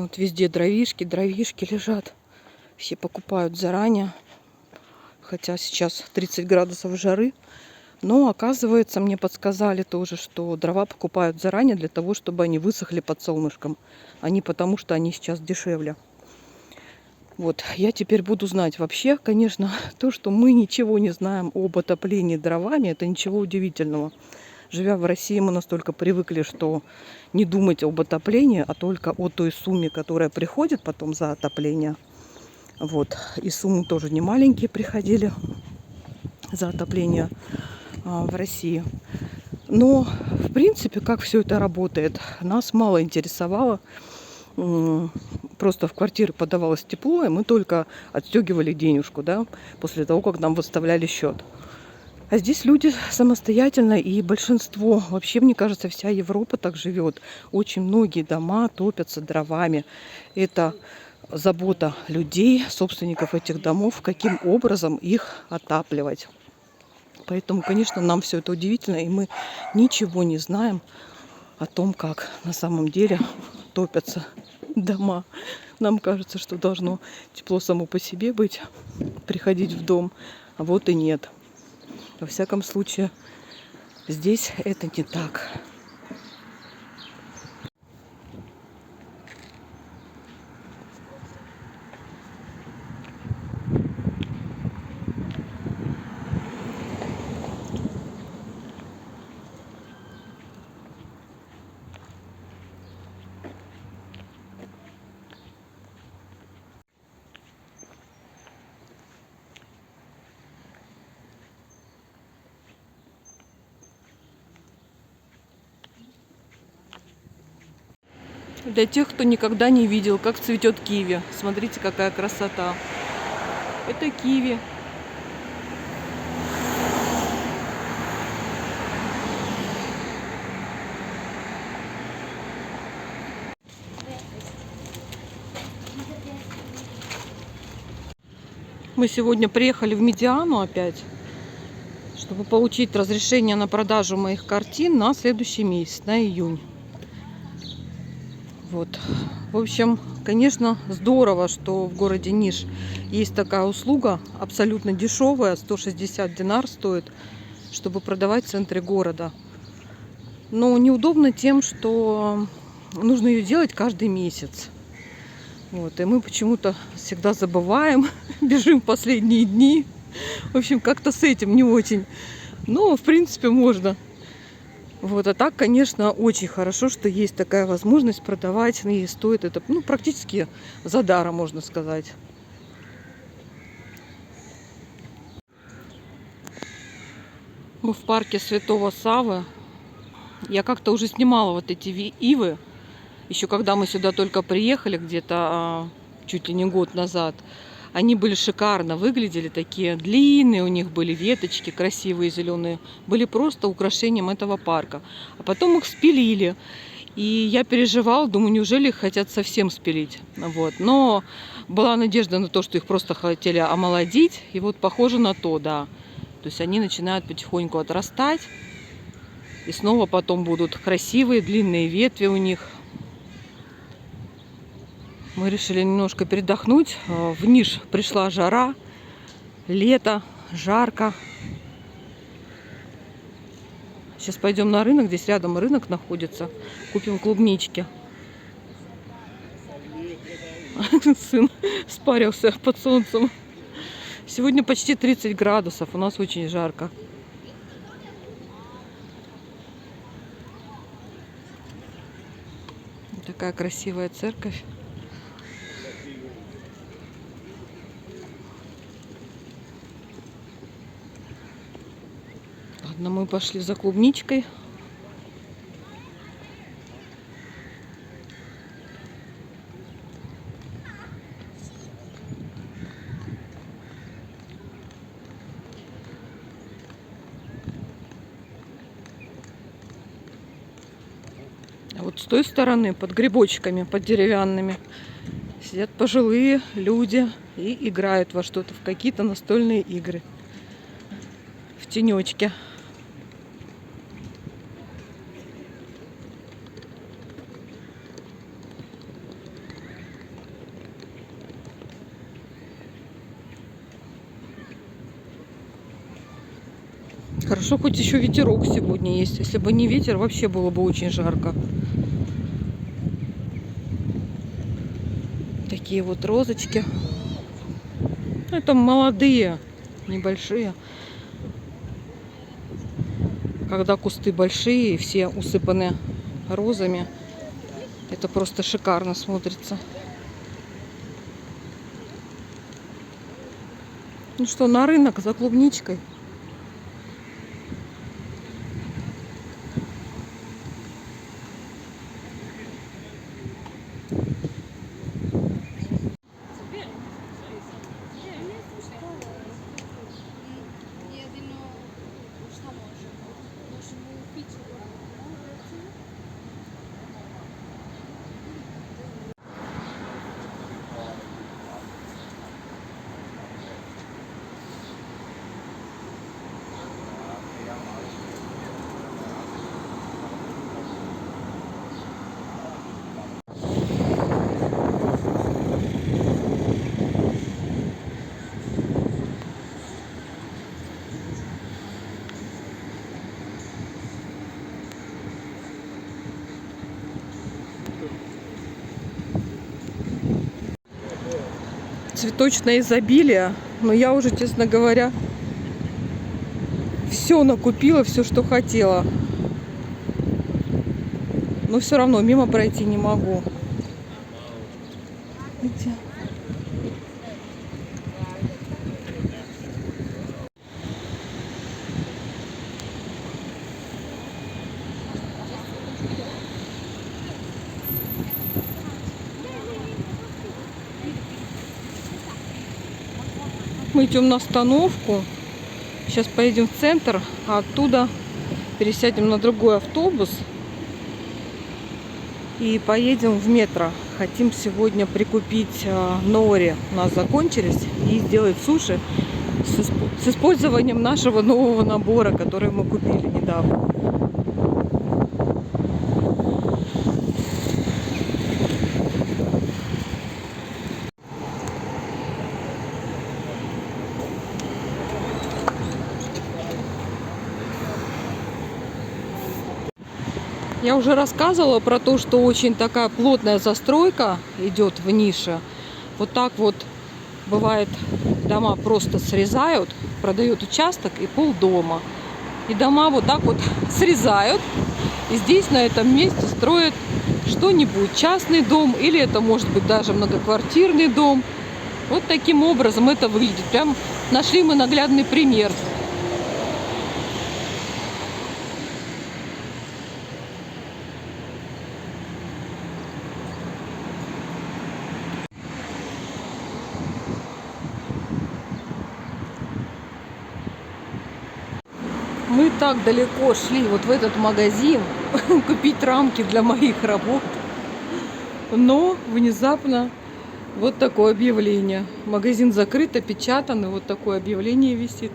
Вот везде дровишки, дровишки лежат. Все покупают заранее. Хотя сейчас 30 градусов жары. Но оказывается, мне подсказали тоже, что дрова покупают заранее для того, чтобы они высохли под солнышком. А не потому, что они сейчас дешевле. Вот, я теперь буду знать. Вообще, конечно, то, что мы ничего не знаем об отоплении дровами, это ничего удивительного. Живя в России, мы настолько привыкли, что не думать об отоплении, а только о той сумме, которая приходит потом за отопление. Вот. И суммы тоже не маленькие приходили за отопление в России. Но, в принципе, как все это работает, нас мало интересовало. Просто в квартиры подавалось тепло, и мы только отстегивали денежку, да, после того, как нам выставляли счет. А здесь люди самостоятельно, и большинство, вообще, мне кажется, вся Европа так живет. Очень многие дома топятся дровами. Это забота людей, собственников этих домов, каким образом их отапливать. Поэтому, конечно, нам все это удивительно, и мы ничего не знаем о том, как на самом деле топятся дома. Нам кажется, что должно тепло само по себе быть, приходить в дом, а вот и нет. Во всяком случае, здесь это не так. Для тех, кто никогда не видел, как цветет киви. Смотрите, какая красота. Это киви. Мы сегодня приехали в Медиану опять, чтобы получить разрешение на продажу моих картин на следующий месяц, на июнь. Вот. В общем, конечно, здорово, что в городе Ниш есть такая услуга, абсолютно дешевая, 160 динар стоит, чтобы продавать в центре города. Но неудобно тем, что нужно ее делать каждый месяц. Вот. И мы почему-то всегда забываем, бежим в последние дни. В общем, как-то с этим не очень. Но, в принципе, можно. Вот, а так, конечно, очень хорошо, что есть такая возможность продавать, и стоит это, практически за даром, можно сказать. Мы в парке Святого Саввы. Я как-то уже снимала вот эти ивы, еще когда мы сюда только приехали, где-то чуть ли не год назад. Они были шикарно, выглядели такие длинные, у них были веточки красивые, зеленые. Были просто украшением этого парка. А потом их спилили. И я переживала, думаю, неужели их хотят совсем спилить. Вот. Но была надежда на то, что их просто хотели омолодить. И вот похоже на то, да. То есть они начинают потихоньку отрастать. И снова потом будут красивые длинные ветви у них. Мы решили немножко передохнуть. В Ниш пришла жара, лето, жарко. Сейчас пойдем на рынок. Здесь рядом рынок находится. Купим клубнички. Сын спарился под солнцем. Сегодня почти 30 градусов. У нас очень жарко. Такая красивая церковь. Ладно, мы пошли за клубничкой. А вот с той стороны, под грибочками, под деревянными, сидят пожилые люди и играют во что-то, в какие-то настольные игры. В тенечке. Хорошо, хоть еще ветерок сегодня есть. Если бы не ветер, вообще было бы очень жарко. Такие вот розочки. Это молодые, небольшие. Когда кусты большие и все усыпаны розами, это просто шикарно смотрится. Ну что, на рынок за клубничкой. Цветочное изобилие. Но я уже, честно говоря, все накупила, все, что хотела. Но все равно мимо пройти не могу. Видите? Мы идем на остановку. Сейчас поедем в центр, а оттуда пересядем на другой автобус и поедем в метро. Хотим сегодня прикупить нори. У нас закончились. И сделать суши с использованием нашего нового набора, который мы купили недавно. Я уже рассказывала про то, что очень такая плотная застройка идет в нише. Вот так вот бывает, дома просто срезают, продают участок и полдома. И дома вот так вот срезают. И здесь на этом месте строят что-нибудь, частный дом, или это может быть даже многоквартирный дом. Вот таким образом это выглядит. Прям нашли мы наглядный пример. Мы так далеко шли вот в этот магазин купить рамки для моих работ. Но внезапно вот такое объявление. Магазин закрыт, опечатан, и вот такое объявление висит.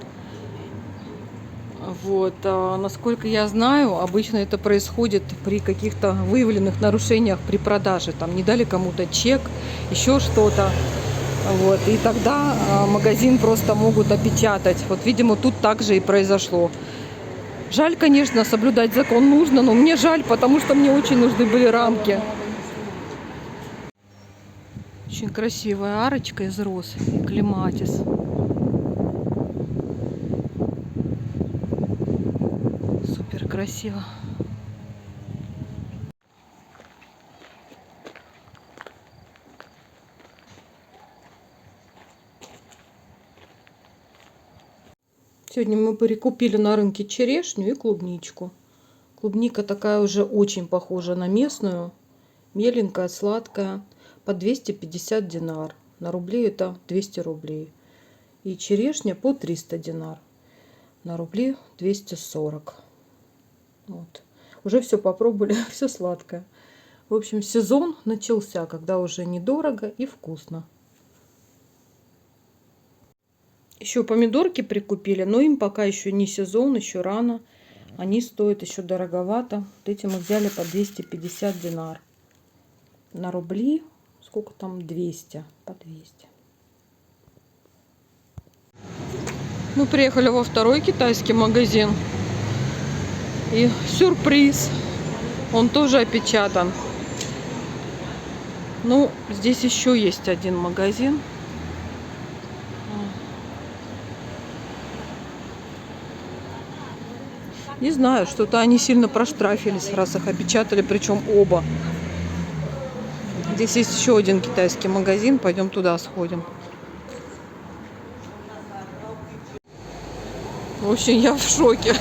Вот. А насколько я знаю, обычно это происходит при каких-то выявленных нарушениях при продаже. Там не дали кому-то чек, еще что-то. Вот. И тогда магазин просто могут опечатать. Вот, видимо, тут также и произошло. Жаль, конечно, соблюдать закон нужно, но мне жаль, потому что мне очень нужны были рамки. Очень красивая арочка из роз и клематис. Супер красиво. Сегодня мы прикупили на рынке черешню и клубничку. Клубника такая уже очень похожа на местную. Меленькая, сладкая. По 250 динар. На рубли это 200 рублей. И черешня по 300 динар. На рубли 240. Вот. Уже все попробовали, все сладкое. В общем, сезон начался, когда уже недорого и вкусно. Еще помидорки прикупили, но им пока еще не сезон, еще рано. Они стоят еще дороговато. Вот эти мы взяли по 250 динар. На рубли, сколько там, 200, по 200. Мы приехали во второй китайский магазин. И сюрприз, он тоже опечатан. Ну, здесь еще есть один магазин. Не знаю, что-то они сильно проштрафились, раз их опечатали, причем оба. Здесь есть еще один китайский магазин, пойдем туда сходим. В общем, я в шоке.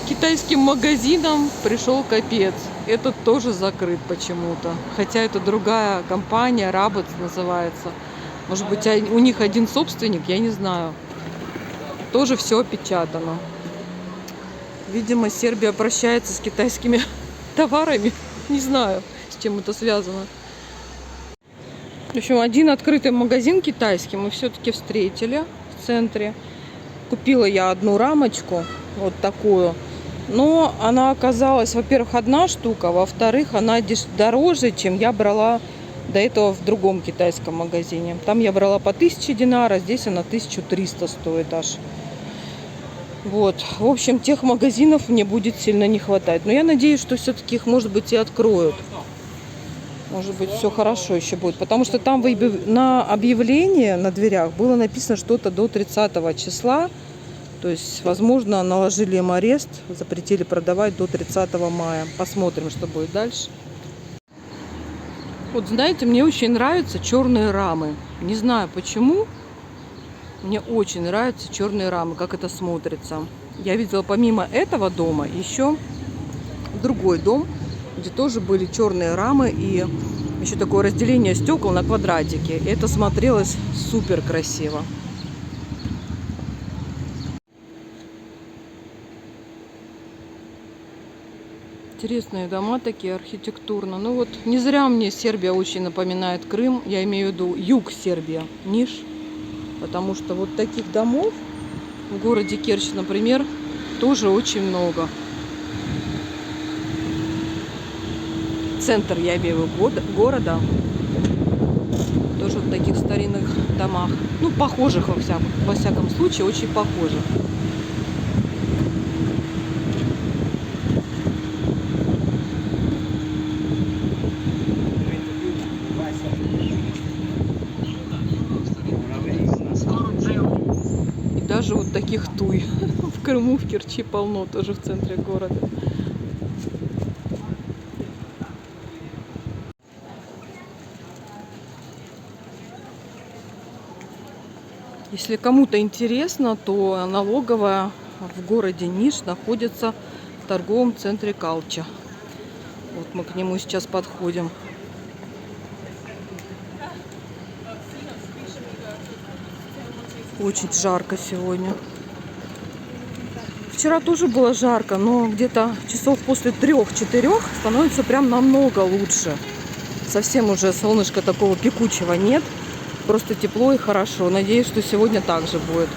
Китайским магазинам пришел капец. Этот тоже закрыт почему-то. Хотя это другая компания, Рабец называется. Может быть, у них один собственник, я не знаю. Тоже все опечатано. Видимо, Сербия прощается с китайскими товарами. Не знаю, с чем это связано. В общем, один открытый магазин китайский мы все-таки встретили в центре. Купила я одну рамочку, вот такую. Но она оказалась, во-первых, одна штука, во-вторых, она дороже, чем я брала до этого в другом китайском магазине. Там я брала по 1000 динар, а здесь она 1300 стоит аж. Вот. В общем, тех магазинов мне будет сильно не хватать. Но я надеюсь, что все-таки их, может быть, и откроют. Может быть, все хорошо еще будет. Потому что там на объявлении на дверях было написано что-то до 30 числа. То есть, возможно, наложили им арест, запретили продавать до 30 мая. Посмотрим, что будет дальше. Вот, знаете, мне очень нравятся черные рамы. Не знаю почему. Мне очень нравятся черные рамы, как это смотрится. Я видела помимо этого дома еще другой дом, где тоже были черные рамы и еще такое разделение стекол на квадратики. И это смотрелось супер красиво. Интересные дома такие, архитектурно. Ну вот, не зря мне Сербия очень напоминает Крым. Я имею в виду юг Сербии, Ниш. Потому что вот таких домов в городе Керчь, например, тоже очень много. Центр, я имею в виду, города. Тоже в таких старинных домах. Ну, похожих во всяком случае, очень похожих. Даже вот таких туй в Крыму, в Керчи полно, тоже в центре города. Если кому-то интересно, то налоговая в городе Ниш находится в торговом центре Калча. Вот мы к нему сейчас подходим. Очень жарко сегодня. Вчера тоже было жарко, но где-то часов после 3-4 становится прям намного лучше. Совсем уже солнышка такого пекучего нет. Просто тепло и хорошо. Надеюсь, что сегодня так же будет.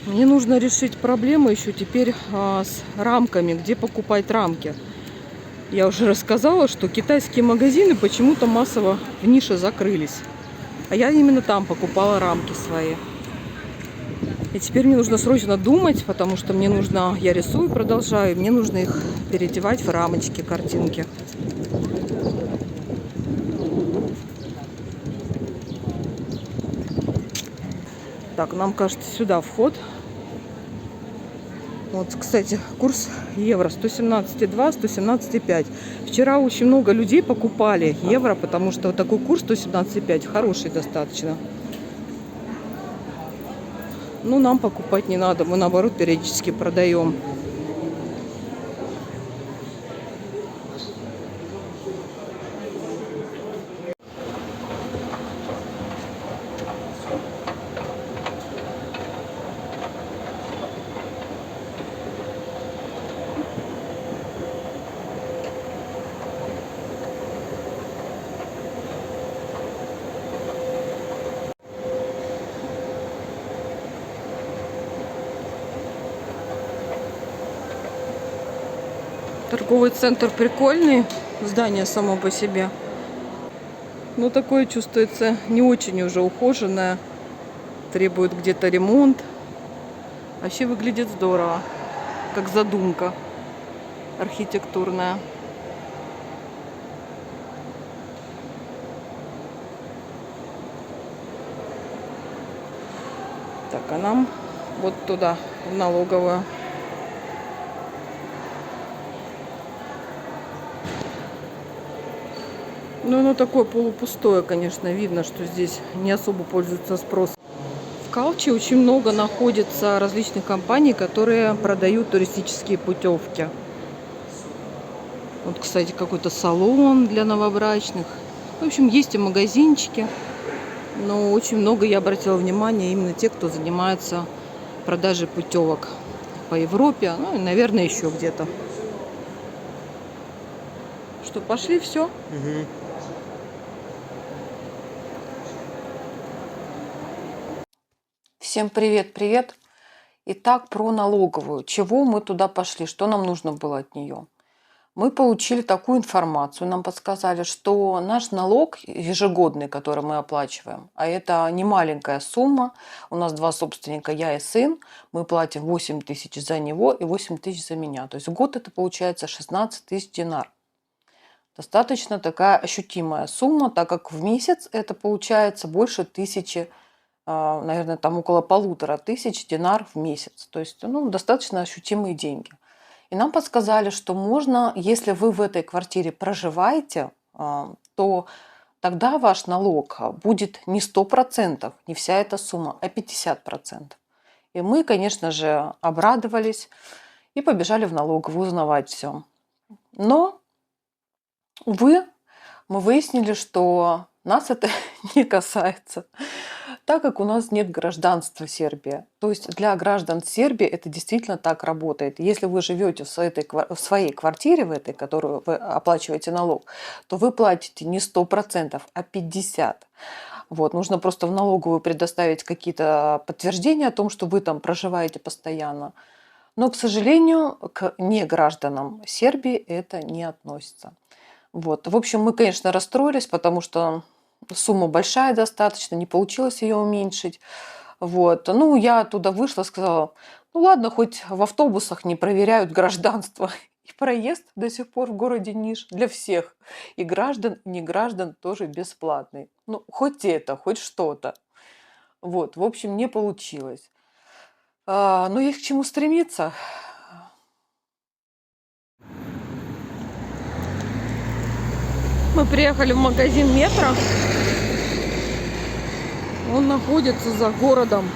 Мне нужно решить проблему еще теперь с рамками, где покупать рамки. Я уже рассказала, что китайские магазины почему-то массово в Нише закрылись. А я именно там покупала рамки свои. И теперь мне нужно срочно думать, потому что мне нужно, я рисую, продолжаю, и мне нужно их переодевать в рамочки, картинки. Так, нам кажется, сюда вход. Вот, кстати, курс евро 117,2, 117,5. Вчера очень много людей покупали евро, потому что вот такой курс 117,5 хороший достаточно. Ну, нам покупать не надо, мы наоборот периодически продаем. Торговый центр прикольный, здание само по себе. Ну, такое чувствуется не очень уже ухоженное. Требует где-то ремонт. Вообще выглядит здорово. Как задумка архитектурная. Так, а нам вот туда, в налоговую. Ну, оно такое полупустое, конечно. Видно, что здесь не особо пользуется спросом. В Калче очень много находится различных компаний, которые продают туристические путевки. Вот, кстати, какой-то салон для новобрачных. В общем, есть и магазинчики. Но очень много я обратила внимание именно те, кто занимается продажей путевок по Европе. Ну и, наверное, еще где-то. Что, пошли, все? Угу. Всем привет-привет. Итак, про налоговую. Чего мы туда пошли? Что нам нужно было от нее? Мы получили такую информацию. Нам подсказали, что наш налог ежегодный, который мы оплачиваем, а это не маленькая сумма. У нас два собственника, я и сын. Мы платим 8 тысяч за него и 8 тысяч за меня. То есть в год это получается 16 тысяч динар. Достаточно такая ощутимая сумма, так как в месяц это получается больше 1000, наверное, там около 1500 динар в месяц. То есть, ну, достаточно ощутимые деньги. И нам подсказали, что можно, если вы в этой квартире проживаете, то тогда ваш налог будет не 100%, не вся эта сумма, а 50%. И мы, конечно же, обрадовались и побежали в налоговую узнавать все. Но, увы, мы выяснили, что нас это не касается, так как у нас нет гражданства Сербии. То есть для граждан Сербии это действительно так работает. Если вы живете в своей квартире, в этой, которую вы оплачиваете налог, то вы платите не 100%, а 50%. Вот, нужно просто в налоговую предоставить какие-то подтверждения о том, что вы там проживаете постоянно. Но, к сожалению, к негражданам Сербии это не относится. Вот. В общем, мы, конечно, расстроились, потому что сумма большая достаточно, не получилось ее уменьшить. Вот. Ну, я оттуда вышла, сказала, ну ладно, хоть в автобусах не проверяют гражданство. И проезд до сих пор в городе Ниш для всех. И граждан, и неграждан тоже бесплатный. Ну, хоть это, хоть что-то. Вот, в общем, не получилось. Но есть к чему стремиться. Мы приехали в магазин Метро. Он находится за городом.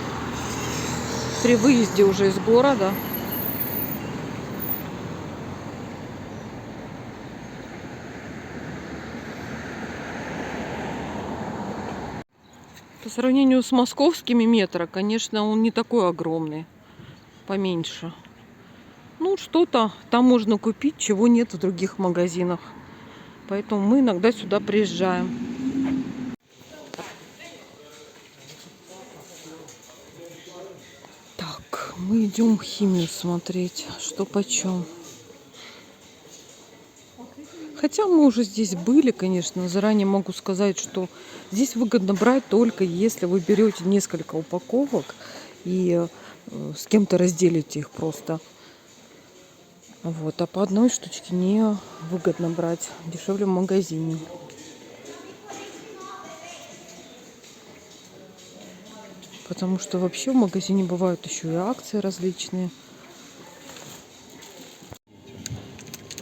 При выезде уже из города. По сравнению с московскими метро, конечно, он не такой огромный. Поменьше. Ну, что-то там можно купить, чего нет в других магазинах. Поэтому мы иногда сюда приезжаем. Так, мы идем химию смотреть, что почем. Хотя мы уже здесь были, конечно, заранее могу сказать, что здесь выгодно брать только если вы берете несколько упаковок и с кем-то разделите их просто. Вот, а по одной штучке не выгодно брать, дешевле в магазине. Потому что вообще в магазине бывают еще и акции различные.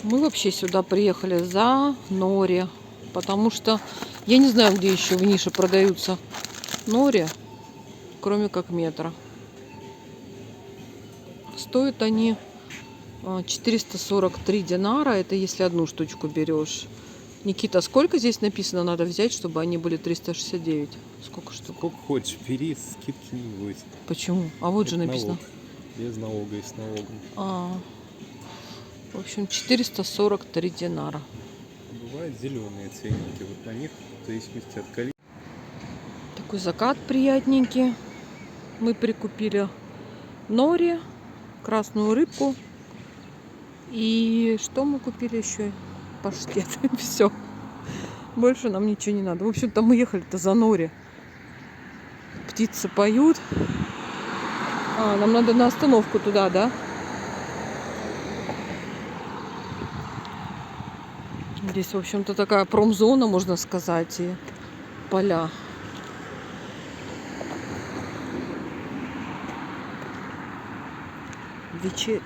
Мы вообще сюда приехали за нори, потому что я не знаю, где еще в нише продаются нори, кроме как Метро. Стоят они 443 динара, это если одну штучку берешь. Никита, сколько здесь написано надо взять, чтобы они были 369? Сколько штук? Сколько хочешь, бери, скидки не будет. Почему? А вот же Это написано. налог. Без налога и с налогом. В общем, 443 динара. Бывают зеленые ценники. Вот на них, в зависимости от количества. Такой закат приятненький. Мы прикупили нори, красную рыбку. И что мы купили еще? Паштет. Все. Больше нам ничего не надо. В общем-то, мы ехали-то за Нори. Птицы поют. А, нам надо на остановку туда, да? Здесь, в общем-то, такая промзона, можно сказать, и поля.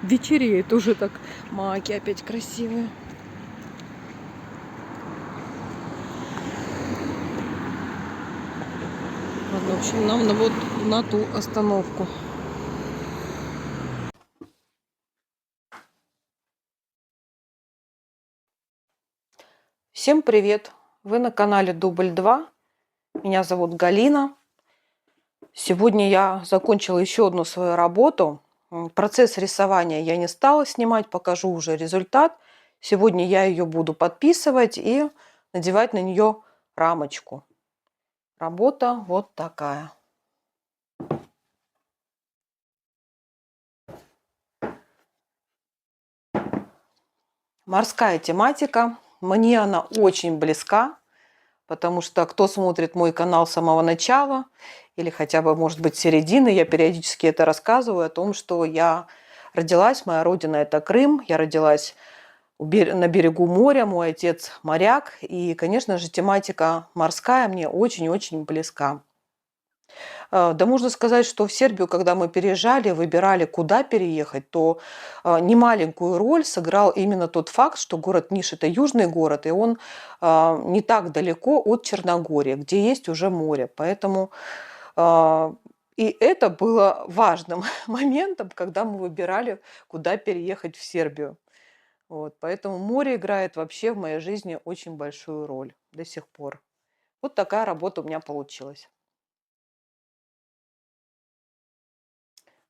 Вечереет уже так. Маки опять красивые. Ладно, в общем, нам вот на ту остановку. Всем привет! Вы на канале Дубль 2. Меня зовут Галина. Сегодня я закончила еще одну свою работу. Процесс рисования я не стала снимать, покажу уже результат. Сегодня я ее буду подписывать и надевать на нее рамочку. Работа вот такая. Морская тематика. Мне она очень близка, потому что кто смотрит мой канал с самого начала, или хотя бы, может быть, середины, я периодически это рассказываю о том, что я родилась, моя родина – это Крым, я родилась на берегу моря, мой отец моряк, и, конечно же, тематика морская мне очень-очень близка. Да можно сказать, что в Сербию, когда мы переезжали, выбирали, куда переехать, то немаленькую роль сыграл именно тот факт, что город Ниш – это южный город, и он не так далеко от Черногории, где есть уже море. Поэтому и это было важным моментом, когда мы выбирали, куда переехать в Сербию. Вот, поэтому море играет вообще в моей жизни очень большую роль до сих пор. Вот такая работа у меня получилась.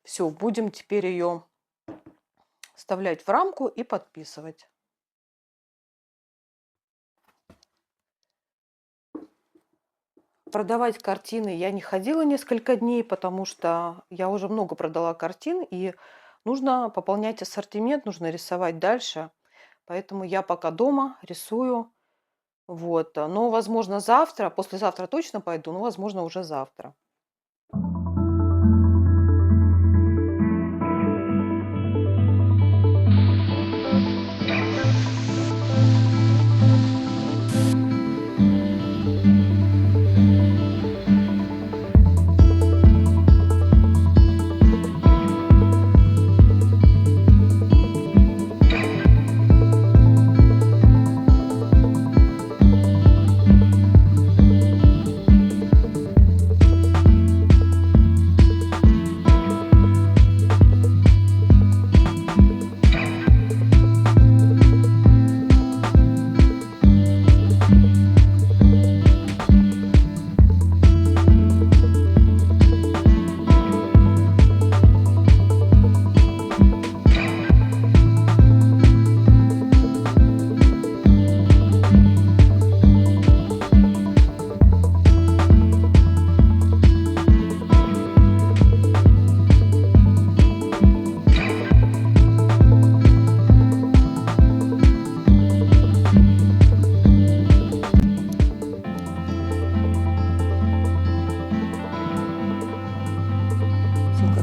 Все, будем теперь ее вставлять в рамку и подписывать. Продавать картины я не ходила несколько дней, потому что я уже много продала картин, и нужно пополнять ассортимент, нужно рисовать дальше. Поэтому я пока дома рисую. Вот. Но, возможно, завтра, послезавтра точно пойду, но, возможно, уже завтра.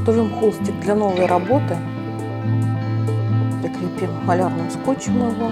Готовим холстик для новой работы. Прикрепим малярным скотчем его.